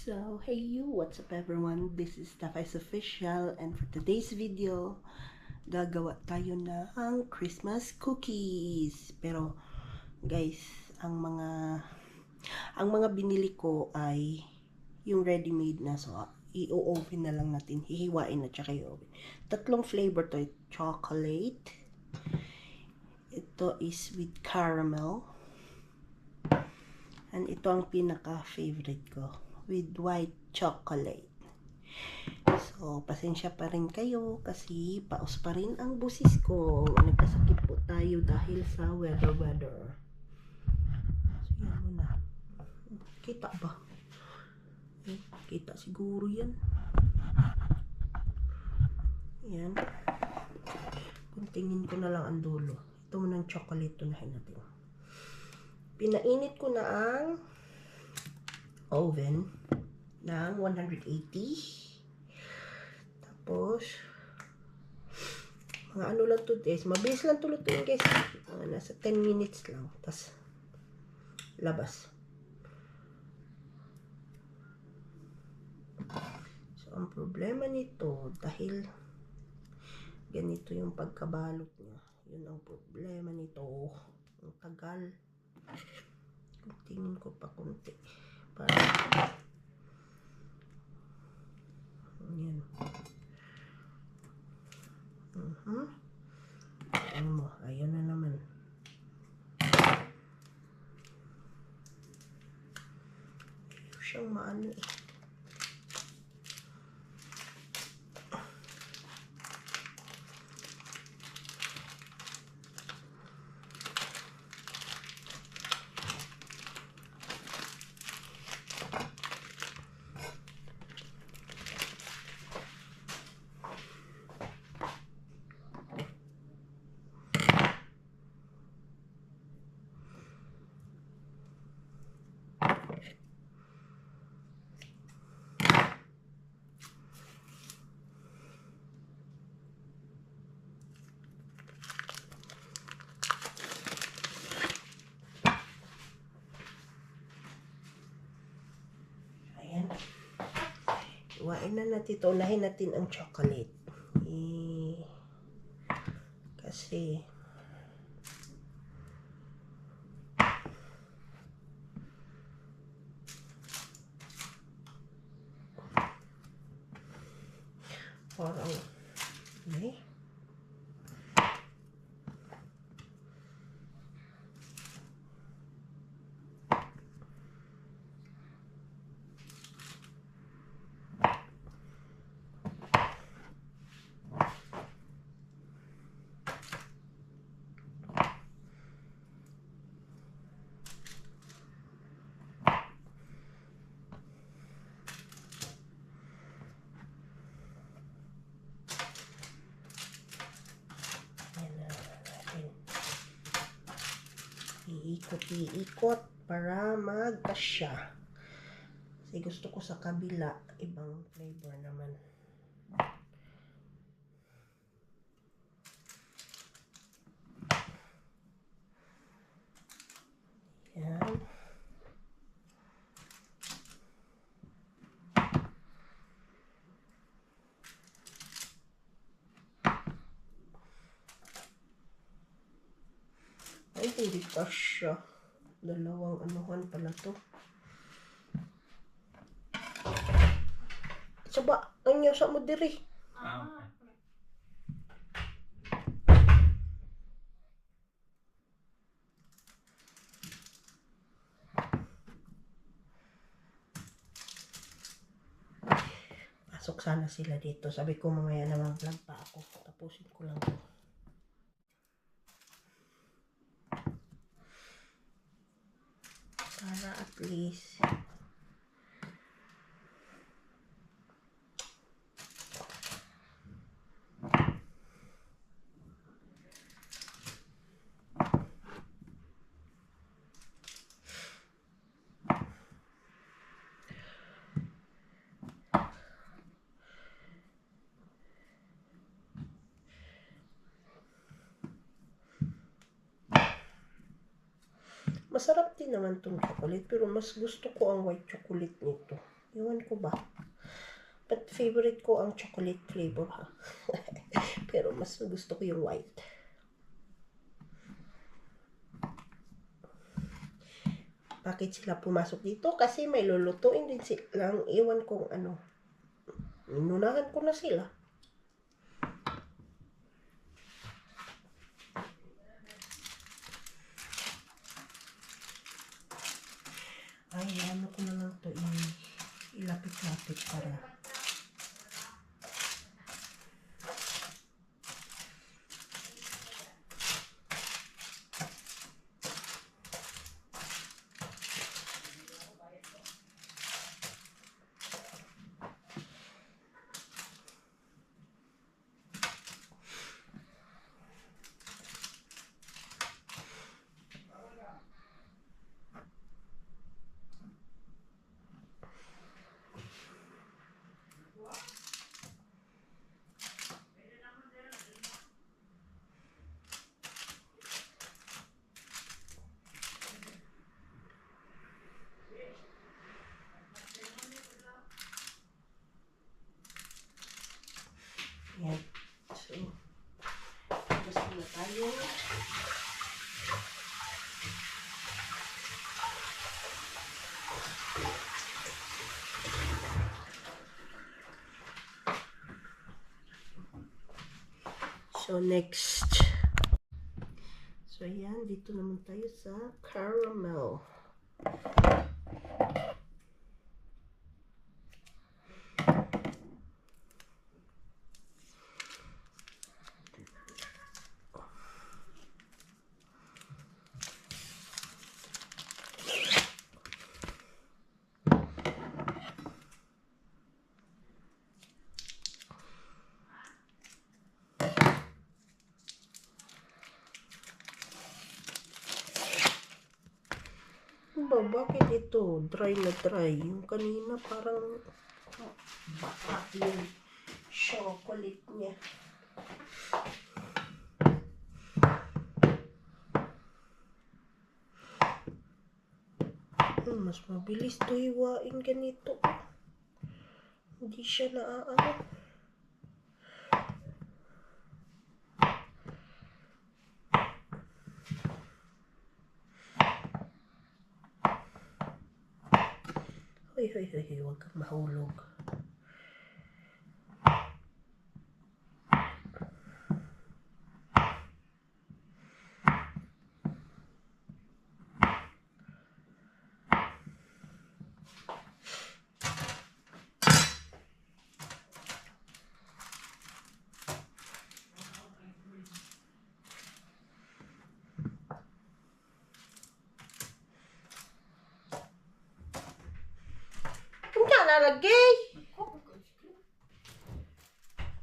So, hey you, what's up everyone? This is Tafais Official, and for today's video, gagawa tayo ng Christmas cookies. Pero, guys, ang mga binili ko ay yung ready-made na. So, i-oven na lang natin. Hihiwain na tsaka i-oven. Tatlong flavor to. Chocolate. Ito is with caramel. And ito ang pinaka-favorite ko, with white chocolate. So, pasensya pa rin kayo kasi paus pa rin ang busis ko. Nagkasakit po tayo dahil sa weather. So, yan muna. Kita ba? Kita siguro yan. Yan. Kuntingin ko na lang ang dulo. Ito muna ang chocolate. Tunahin natin. Pinainit ko na ang oven ng 180. Tapos, mga ano lang to guys. Mabilis lang to lutuin guys. Nasa 10 minutes lang. Tapos, labas. So, ang problema nito, dahil ganito yung pagkabalot niya. Yun ang problema nito. Ang tagal. Tingin ko pa kunti para yan. Ano mo, ayun na naman. Ayaw siyang maano eh. Iwain na natin ito. Unahin natin ang chocolate. Kasi parang iikot para magkasya. Kasi gusto ko sa kabila, ibang flavor naman. Yan. Ay, hindi kasya. Dalawang anuhan pala to. Saba, ang nyo sa mo diri. Pasok sana sila dito. Sabi ko mamaya na mag-vlog pa ako. Tapusin ko lang to. Para at least masarap din naman tong chocolate, pero mas gusto ko ang white chocolate nito. Iwan ko ba? But favorite ko ang chocolate flavor ha. Pero mas gusto ko yung white. Bakit sila pumasok dito? Kasi may lulutuin din silang. Iwan kong ano. Inunahan ko na sila. Ay, ano ko na lang to ilapit-lapit para. Yan. So, gusto na tayo. So, next. So, ayan. Dito naman tayo sa caramel. Bakit ito? Dry na dry. Yung kanina parang baka yung chocolate niya. Mas mabilis to hiwain ganito. Hindi siya naaano. Hoy, huwag kang mahulog. Hindi ka nalagay!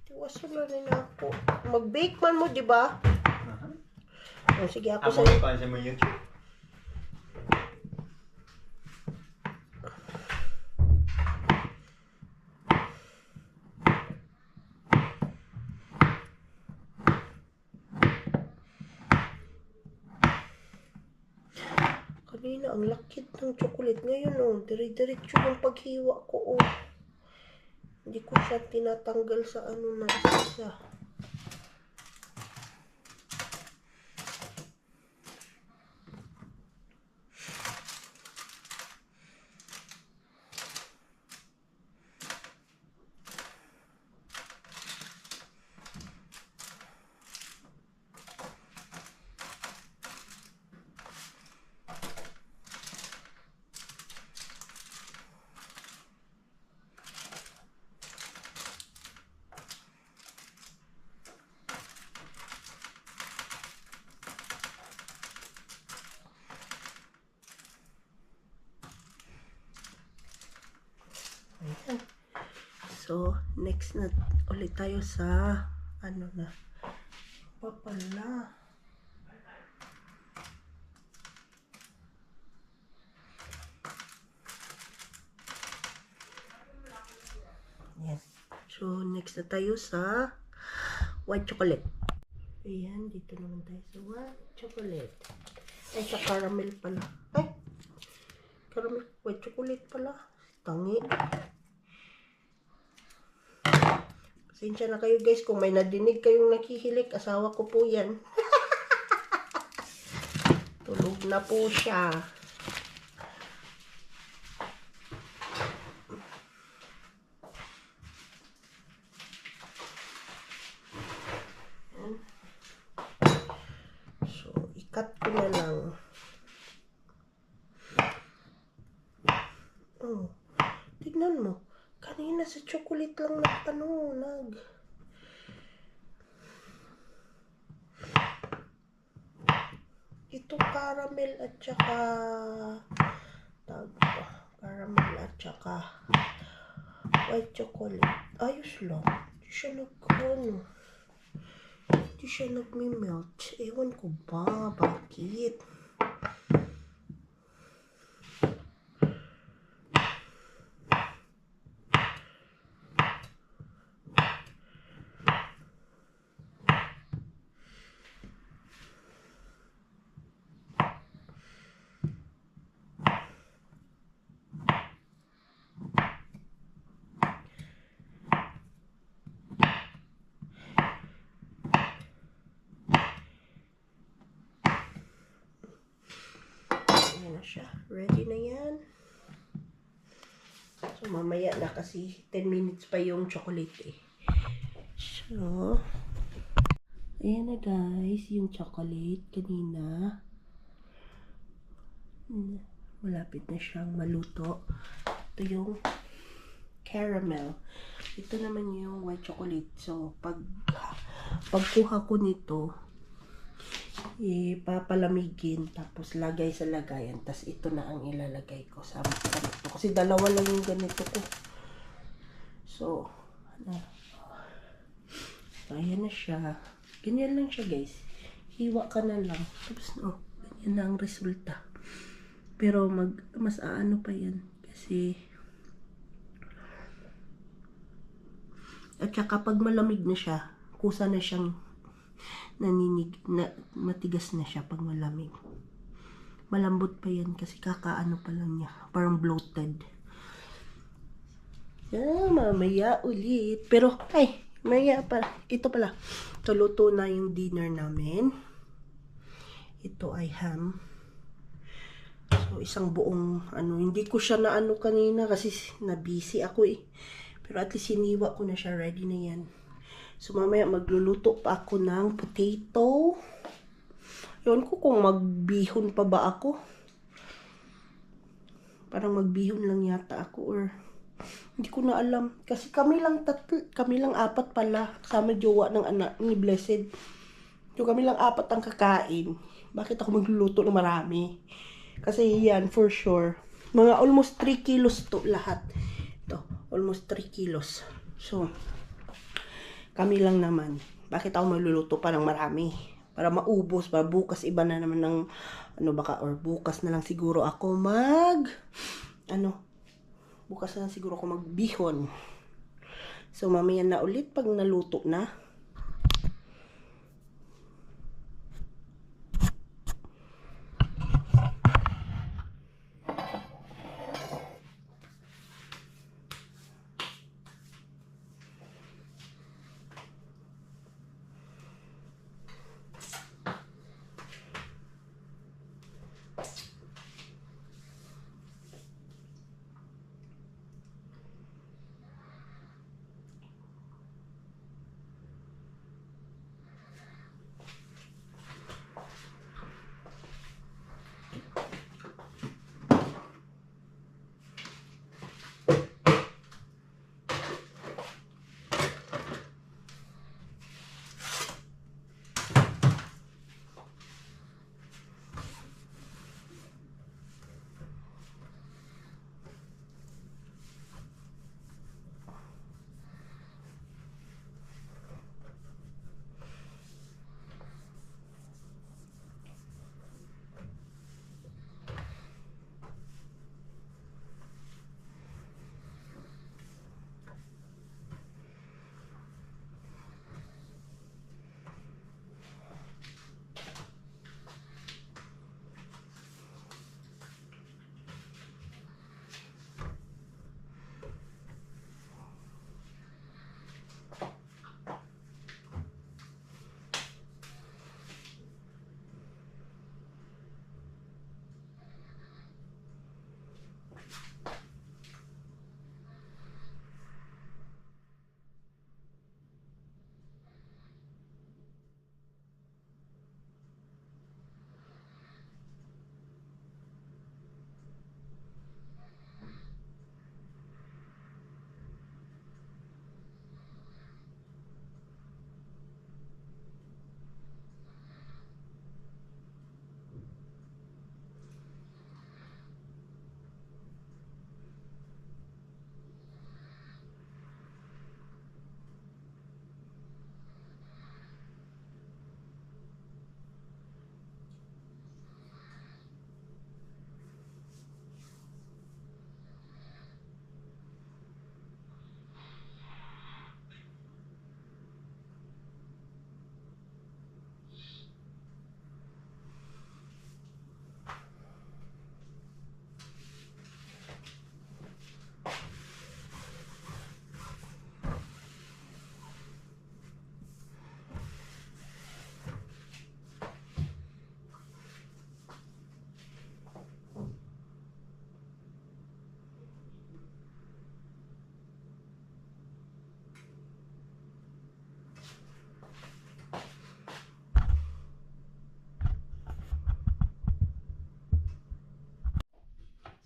Tiwasan na rin ako. Mag-bake man mo, di ba? Oh, sige, ako Amo sa'yo. pa sa mo YouTube. Kanina, ang lakit ng chocolate. Ngayon, oh, dire-diretso yung paghiwa ko, oh. Hindi ko siya tinatanggal sa ano na isa. Ayan. So, next na ulit tayo sa ano na. Papala. Ayan. So, next na tayo sa white chocolate. Ayan, dito naman tayo sa white chocolate. Ay, sa caramel pala. Ay, caramel, white chocolate pala. Tangi. Pasensya na kayo guys kung may nadinig kayong nakihilik. Asawa ko po yan. Tulog na po siya. So, ikat ko na lang. Oh, tignan mo. Kanina sa chocolate lang ito caramel at saka caramel at saka white chocolate. Ayos lang. Hindi siya nagme-melt. Ewan ko ba? Bakit? Ayan na siya. Ready na yan. So, mamaya na kasi 10 minutes pa yung chocolate eh. So, ayan na guys, yung chocolate kanina. Malapit na siyang maluto. Ito yung caramel. Ito naman yung white chocolate. So, pagkuha ko nito, ipapalamigin, tapos lagay sa lagayan. Tapos ito na ang ilalagay ko sa ganito. Kasi dalawa lang yung ganito ko. So, ayan na siya. Ganyan lang siya guys. Hiwa ka na lang. Tapos ganyan na ang resulta. Pero mas aano pa yan. Kasi at saka pag malamig na siya, kusa na siyang matigas na siya pag malamig. Malambot pa yan kasi kakaano pa lang niya. Parang bloated. Mamaya ulit. Pero, maya pa. Ito pala. So, luto na yung dinner namin. Ito ay ham. So, isang buong, hindi ko siya kanina kasi na-busy ako eh. Pero at least siniwa ko na siya. Ready na yan. So, mamaya magluluto pa ako ng potato. Ewan ko kung magbihon pa ba ako. Parang magbihon lang yata ako or hindi ko na alam. Kasi kami lang apat pala. Kasama jowa ng anak ni Blessed. So, kami lang apat ang kakain. Bakit ako magluluto ng marami? Kasi yan, for sure. Mga almost 3 kilos to lahat. Ito, almost 3 kilos. So, kami lang naman. Bakit ako magluluto pa ng marami? Para maubos. Para bukas iba na naman ng, or bukas na lang siguro ako bukas na lang siguro ako magbihon. So, mamaya na ulit pag naluto na.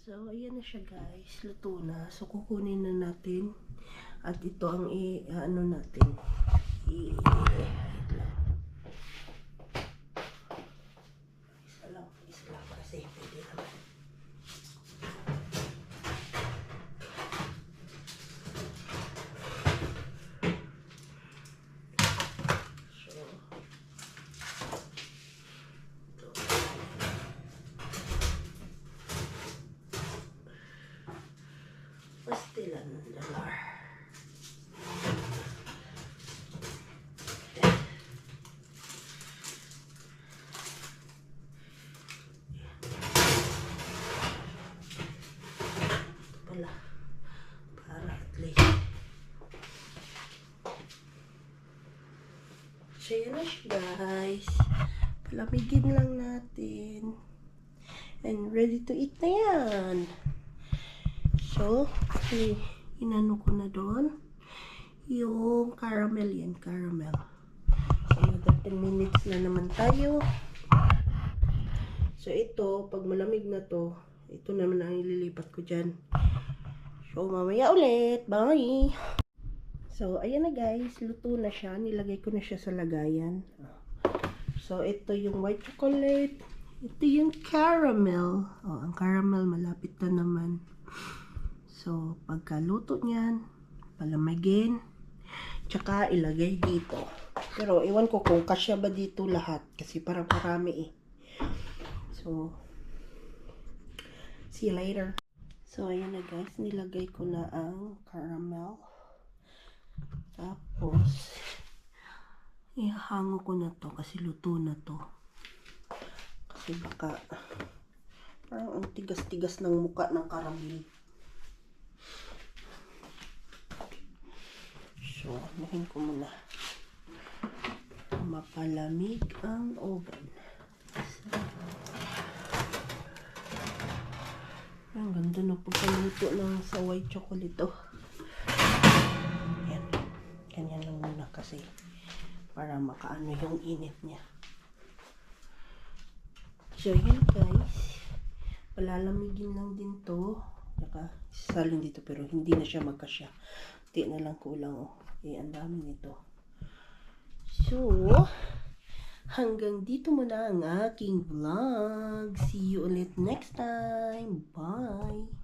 So, ayan na siya guys. Luto na. So, kukunin na natin. At ito ang ano natin. Isa lang kasi pwede naman. Pastilan ng dalar. Pala. Para at least. So yun na siya guys. Palamigin lang natin. And ready to eat na yan. So, inano ko na doon yung caramel yan, caramel. So, another 10 minutes na naman tayo. So, ito, pag malamig na to, ito naman ang ililipat ko dyan. So, mamaya ulit. Bye! So, ayan na guys, luto na siya. Nilagay ko na siya sa lagayan. So, ito yung white chocolate. Ito yung caramel. Oh, ang caramel malapit na naman. So, pagkaluto niyan, palamigin, tsaka ilagay dito. Pero, iwan ko kung kasya ba dito lahat. Kasi parang marami eh. So, see you later. So, ayan na guys, nilagay ko na ang caramel. Tapos, ihango ko na to kasi luto na to. Kasi baka, parang ang tigas-tigas ng muka ng caramel. So, anuhin ko muna. Mapalamig ang oven. Ang ganda na pagkaluto ng sa white chocolate to. Yan. Ganyan lang muna kasi para makaano yung init niya. So, yun guys. Palalamigin lang din to. Saka, salin dito pero hindi na siya magkasya. Di na lang kulang oh. Eh, ang dami nito. So, hanggang dito muna ang aking vlog. See you ulit next time. Bye!